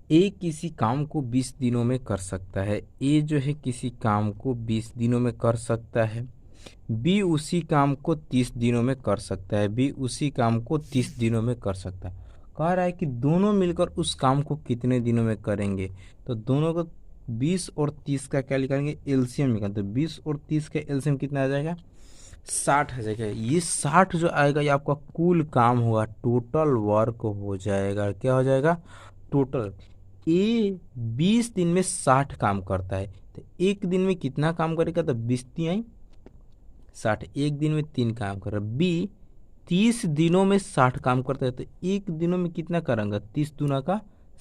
ए किसी काम को 20 दिनों में कर सकता है। ए जो है किसी काम को 20 दिनों में कर सकता है। बी उसी काम को 30 दिनों में कर सकता है। बी उसी काम को 30 दिनों में कर सकता है। कह रहा है कि दोनों मिलकर उस काम को कितने दिनों में करेंगे। तो दोनों को 20 और 30 का क्या निकालेंगे, एलसीएम निकालें। तो 20 और 30 का एलसीएम कितना आ जाएगा, 60 आ जाएगा। ये 60 जो आएगा ये आपका कुल काम होगा, टोटल वर्क हो जाएगा। क्या हो जाएगा, टोटल। ए 20 दिन में 60 काम करता है, तो एक दिन में कितना काम करेगा, तो 20 तिहाई 60, एक दिन में 3 काम कर रहा है। बी 30 दिनों में 60 काम करता है, तो एक दिनों में कितना करेंगे, 30 दूना का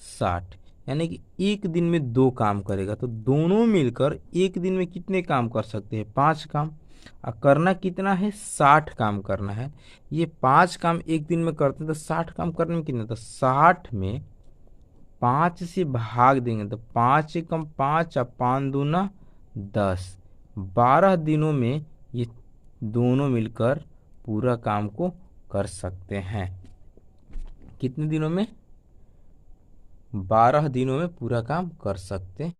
60, यानी कि एक दिन में 2 काम करेगा। तो दोनों मिलकर एक दिन में कितने काम कर सकते हैं, 5 काम। और करना कितना है, 60 काम करना है। ये 5 काम एक दिन में करते हैं, तो 60 काम करने में कितना, तो 60 में 5 से भाग देंगे, तो 5 से कम 5 और 5 दूना 10, 12 दिनों में ये दोनों मिलकर पूरा काम को कर सकते हैं। कितने दिनों में, 12 दिनों में पूरा काम कर सकते हैं।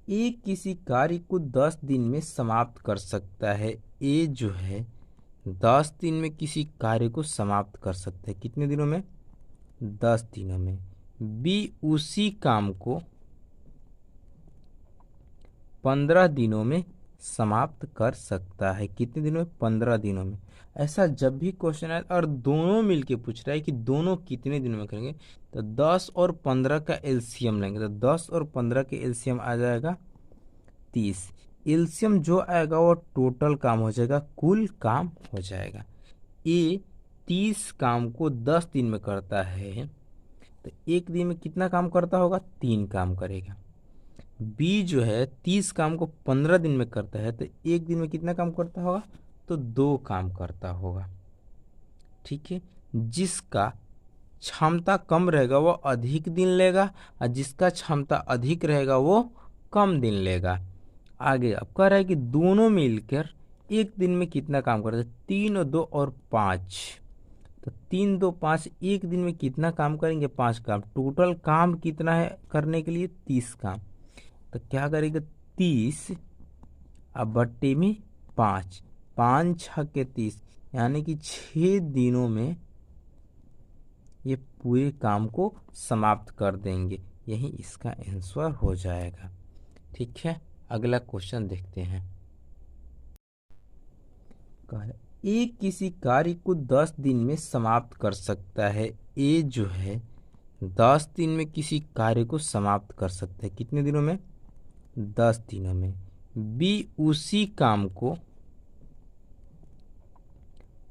ए किसी कार्य को 10 दिन में समाप्त कर सकता है। ए जो है 10 दिन में किसी कार्य को समाप्त कर सकता है। कितने दिनों में, 10 दिनों में। बी उसी काम को 15 दिनों में समाप्त कर सकता है। कितने दिनों में, 15 दिनों में। ऐसा जब भी क्वेश्चन आए और दोनों मिलके पूछ रहा है कि दोनों कितने दिनों में करेंगे, तो 10 और 15 का एलसीएम लेंगे। तो 10 और 15 के एलसीएम आ जाएगा 30। एलसीएम जो आएगा वो टोटल काम हो जाएगा, कुल काम हो जाएगा। ए 30 काम को 10 दिन में करता है, तो एक दिन में कितना काम करता होगा, 3 काम करेगा। बी जो है 30 काम को 15 दिन में करता है, तो एक दिन में कितना काम करता होगा, तो 2 काम करता होगा। ठीक है, जिसका क्षमता कम रहेगा वो अधिक दिन लेगा, और जिसका क्षमता अधिक रहेगा वो कम दिन लेगा। आगे अब कह रहा है कि दोनों मिलकर एक दिन में कितना काम करते हैं, 3 और 2 और 5। तो 3 2 5, एक दिन में कितना काम करेंगे, 5 काम। टोटल काम कितना है करने के लिए, 30 काम। तो क्या करेगा, 30 अब बट्टे में 5, 5 छः के 30, यानी कि 6 दिनों में ये पूरे काम को समाप्त कर देंगे। यही इसका आंसर हो जाएगा। ठीक है, अगला क्वेश्चन देखते हैं। ए किसी कार्य को 10 दिन में समाप्त कर सकता है। ए जो है 10 दिन में किसी कार्य को समाप्त कर सकता है। कितने दिनों में, 10 दिनों में। बी उसी काम को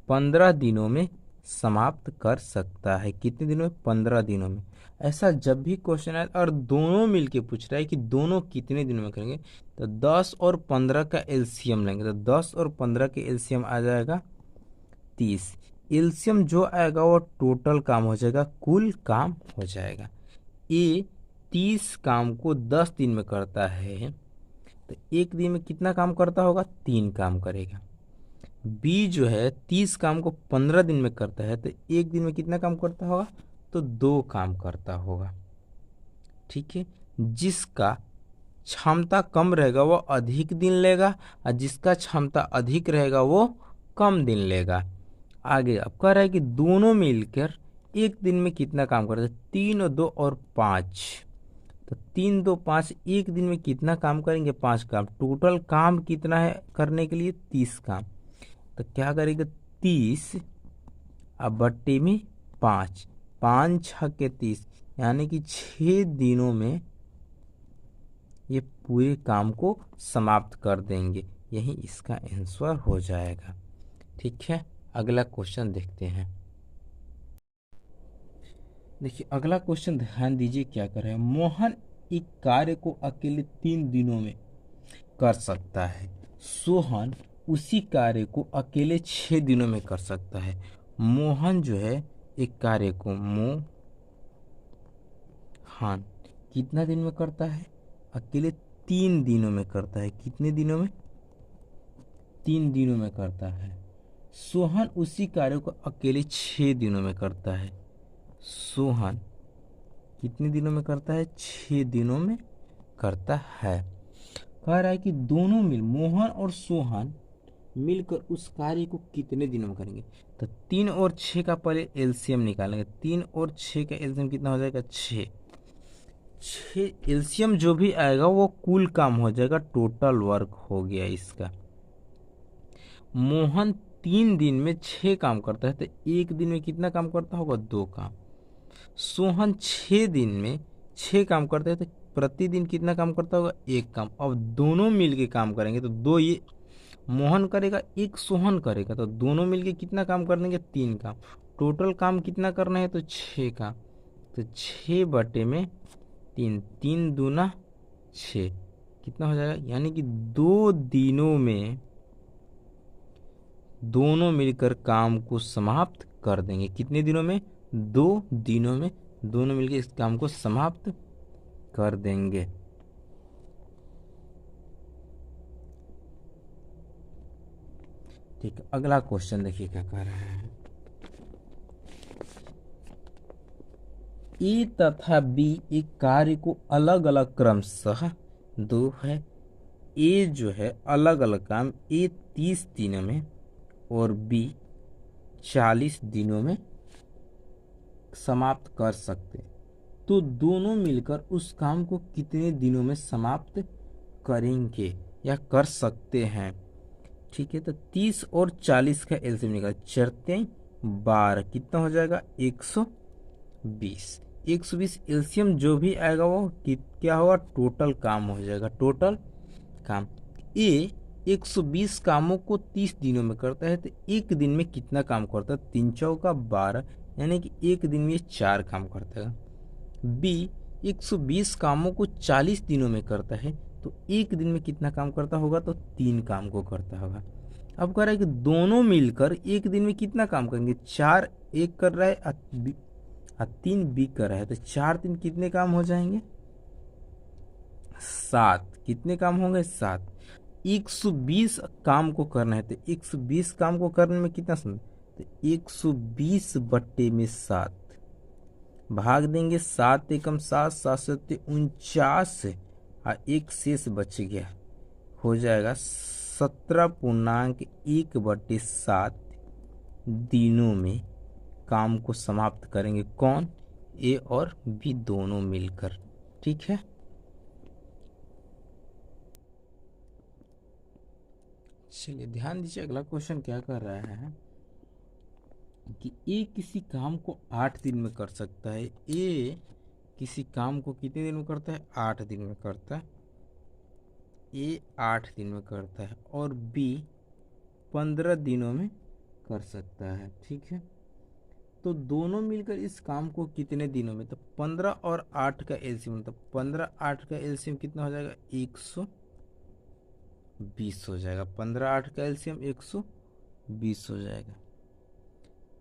15 दिनों में समाप्त कर सकता है। कितने दिनों में, 15 दिनों में। ऐसा जब भी क्वेश्चन आए और दोनों मिलके पूछ रहा है कि दोनों कितने दिनों में करेंगे, तो 10 और 15 का एलसीएम लेंगे। तो 10 और 15 के एलसीएम आ जाएगा 30। एलसीएम जो आएगा वो टोटल काम हो जाएगा, कुल काम हो जाएगा। ए 30 काम को 10 दिन में करता है, तो एक दिन में कितना काम करता होगा, 3 काम करेगा। बी जो है 30 काम को 15 दिन में करता है, तो एक दिन में कितना काम करता होगा, तो 2 काम करता होगा। ठीक है, जिसका क्षमता कम रहेगा वो अधिक दिन लेगा, और जिसका क्षमता अधिक रहेगा वो कम दिन लेगा। आगे अब कह रहा है कि दोनों मिलकर एक दिन में कितना काम करते हैं, 3 और 2 और 5। तो 3 2 5, एक दिन में कितना काम करेंगे, 5 काम। टोटल काम कितना है करने के लिए, 30 काम। तो क्या करेगा, 30 अब बट्टे में 5, 5 छः के 30, यानी कि 6 दिनों में ये पूरे काम को समाप्त कर देंगे। यही इसका आंसर हो जाएगा। ठीक है, अगला क्वेश्चन देखते हैं। देखिए अगला क्वेश्चन ध्यान दीजिए क्या कर रहा है। मोहन एक कार्य को अकेले 3 दिनों में कर सकता है। सोहन उसी कार्य को अकेले 6 दिनों में कर सकता है। मोहन जो है एक कार्य को, मोहन कितना दिन में करता है, अकेले 3 दिनों में करता है। कितने दिनों में, 3 दिनों में करता है। सोहन उसी कार्य को अकेले 6 दिनों में करता है। सोहन कितने दिनों में करता है? 6 दिनों में करता है। कह रहा है कि दोनों मिल मोहन और सोहन मिलकर उस कार्य को कितने दिनों में करेंगे। तो 3 और 6 का पहले एलसीएम निकालेंगे। 3 और 6 का एलसीएम कितना हो जाएगा? 6। 6 एलसीएम जो भी आएगा वो कुल काम हो जाएगा, टोटल वर्क हो गया इसका। मोहन 3 दिन में 6 काम करता है, तो एक दिन में कितना काम करता होगा? 2 काम। सोहन 6 दिन में 6 काम करता है, तो प्रतिदिन कितना काम करता होगा? 1 काम। अब दोनों मिलके काम करेंगे तो 2 ये मोहन करेगा, 1 सोहन करेगा, तो दोनों मिलके कितना काम कर देंगे? 3 काम। टोटल काम कितना करना है? तो 6 का। तो 6/3, 3 दूना 6 कितना हो जाएगा? यानी कि 2 दिनों में दोनों मिलकर काम को समाप्त कर देंगे। कितने दिनों में? 2 दिनों में दोनों मिलकर इस काम को समाप्त कर देंगे। ठीक है, अगला क्वेश्चन देखिए क्या कह रहा है। ए तथा बी एक कार्य को अलग अलग क्रमशः दो है। ए जो है अलग अलग काम ए 30 दिनों में और बी 40 दिनों में समाप्त कर सकते, तो दोनों मिलकर उस काम को कितने दिनों में समाप्त करेंगे या कर सकते हैं। ठीक है, तो 30 और 40 का एलसीएम निकाल। 4 12 कितना हो जाएगा? 120। 120 एलसीएम जो भी आएगा वो क्या होगा? टोटल काम हो जाएगा, टोटल काम। ए 120 कामों को 30 दिनों में करता है, तो एक दिन में कितना काम करता है? 3 चौका 12, यानी कि एक दिन में 4 काम करता है। बी 120 कामों को 40 दिनों में करता है, तो एक दिन में कितना काम करता होगा? तो 3 काम को करता होगा। अब कह रहा है कि दोनों मिलकर एक दिन में कितना काम करेंगे? 4 एक कर रहा है और 3 बी कर रहा है, तो 4 3 कितने काम हो जाएंगे? 7। कितने काम होंगे? 7। 120 काम को करना है, तो 120 काम को करने में कितना समय? तो 120/7 भाग देंगे। 7 एकम 7, 7 7 49 और एक शेष बच गया, हो जाएगा 17.1/7 दिनों में काम को समाप्त करेंगे। कौन? ए और बी दोनों मिलकर। ठीक है, चलिए ध्यान दीजिए, अगला क्वेश्चन क्या कर रहा है कि ए किसी काम को 8 दिन में कर सकता है। ए किसी काम को कितने दिन में करता है? 8 दिन में करता है। ए 8 दिन में करता है और बी 15 दिनों में कर सकता है। ठीक है, तो दोनों मिलकर इस काम को कितने दिनों में? तो 15 और 8 का एलसीएम, तो 15 8 का एलसीएम कितना हो जाएगा? 120 हो जाएगा। 15 8 का एलसीएम 120 हो जाएगा।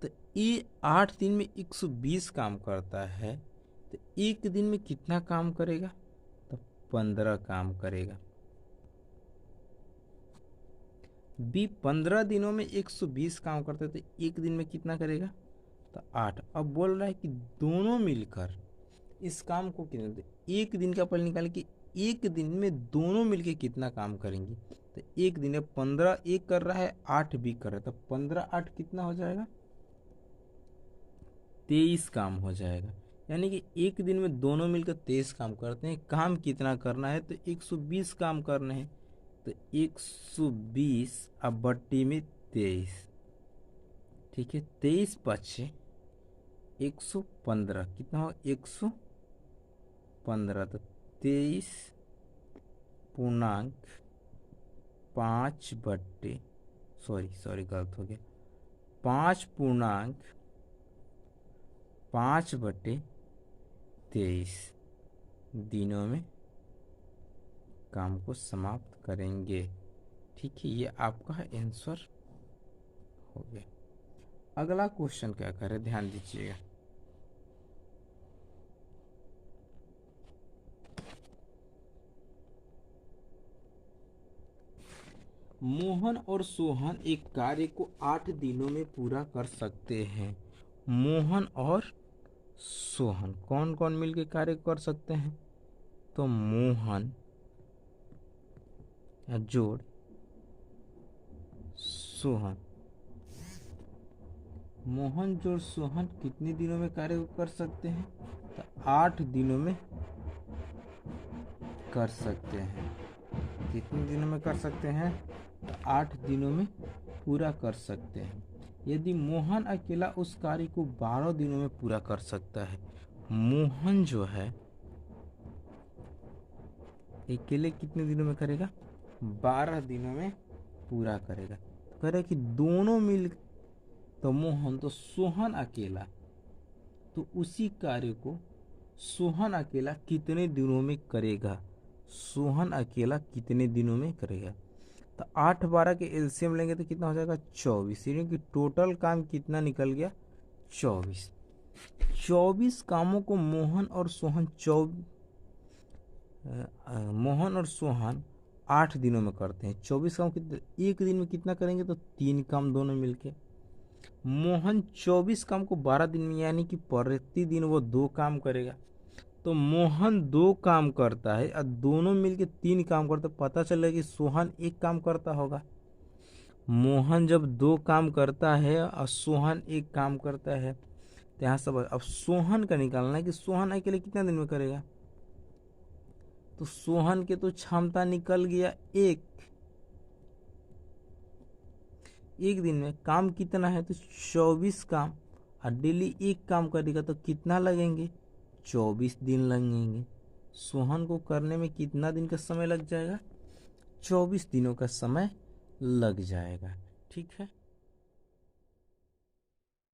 तो ये 8 दिन में 120 काम करता है, तो एक दिन में कितना काम करेगा? तो 15 काम करेगा। बी 15 दिनों में 120 काम करता है, तो एक दिन में कितना करेगा? तो 8। अब बोल रहा है कि दोनों मिलकर इस काम को कितने, तो एक दिन का पहले निकाले कि एक दिन में दोनों मिलकर कितना काम करेंगे। तो एक दिन में 15 एक कर रहा है, 8 भी कर रहा है, तो 15 8 कितना हो जाएगा? 23 काम हो जाएगा। यानी कि एक दिन में दोनों मिलकर 23 काम करते हैं। काम कितना करना है? तो 120 काम करने हैं, तो 120 अब बट्टी में 23। ठीक है, 23 पचे 115 कितना हो? 115, तो 23.5 सॉरी गलत हो गया, 5.5/23 दिनों में काम को समाप्त करेंगे। ठीक है, ये आपका आंसर हो गया। अगला क्वेश्चन क्या करे, ध्यान दीजिएगा। मोहन और सोहन एक कार्य को 8 दिनों में पूरा कर सकते हैं। मोहन और सोहन कौन कौन मिलके कार्य कर सकते हैं? तो मोहन या जोड़ सोहन। मोहन जोड़ सोहन कितने दिनों में कार्य कर सकते हैं? तो 8 दिनों में कर सकते हैं। कितने दिनों में कर सकते हैं? तो 8 दिनों में पूरा कर सकते हैं। यदि मोहन अकेला उस कार्य को 12 दिनों में पूरा कर सकता है, मोहन जो है अकेले कितने दिनों में करेगा? 12 दिनों में पूरा करेगा। तो कह रहे कि दोनों मिल, तो मोहन तो सोहन अकेला, तो उसी कार्य को सोहन अकेला कितने दिनों में करेगा? सोहन अकेला कितने दिनों में करेगा? तो 8 12 के एलसीएम लेंगे तो कितना हो जाएगा? 24। यानी कि टोटल काम कितना निकल गया? 24। 24 कामों को मोहन और सोहन 8 दिनों में करते हैं। 24 काम कितने एक दिन में कितना करेंगे? तो 3 काम दोनों मिलके। मोहन 24 काम को 12 दिन में, यानी कि प्रतिदिन वो 2 काम करेगा। तो मोहन 2 काम करता है और दोनों मिलके 3 काम करते, पता चलेगा कि सोहन 1 काम करता होगा। मोहन जब 2 काम करता है और सोहन 1 काम करता है, तो यहाँ सब अब सोहन का निकालना है कि सोहन अकेले कितना दिन में करेगा। तो सोहन के तो क्षमता निकल गया एक दिन में काम कितना है? तो 24 काम, और डेली 1 काम करेगा तो कितना लगेंगे? 24 दिन लगेंगे। सोहन को करने में कितना दिन का समय लग जाएगा? 24 दिनों का समय लग जाएगा। ठीक है।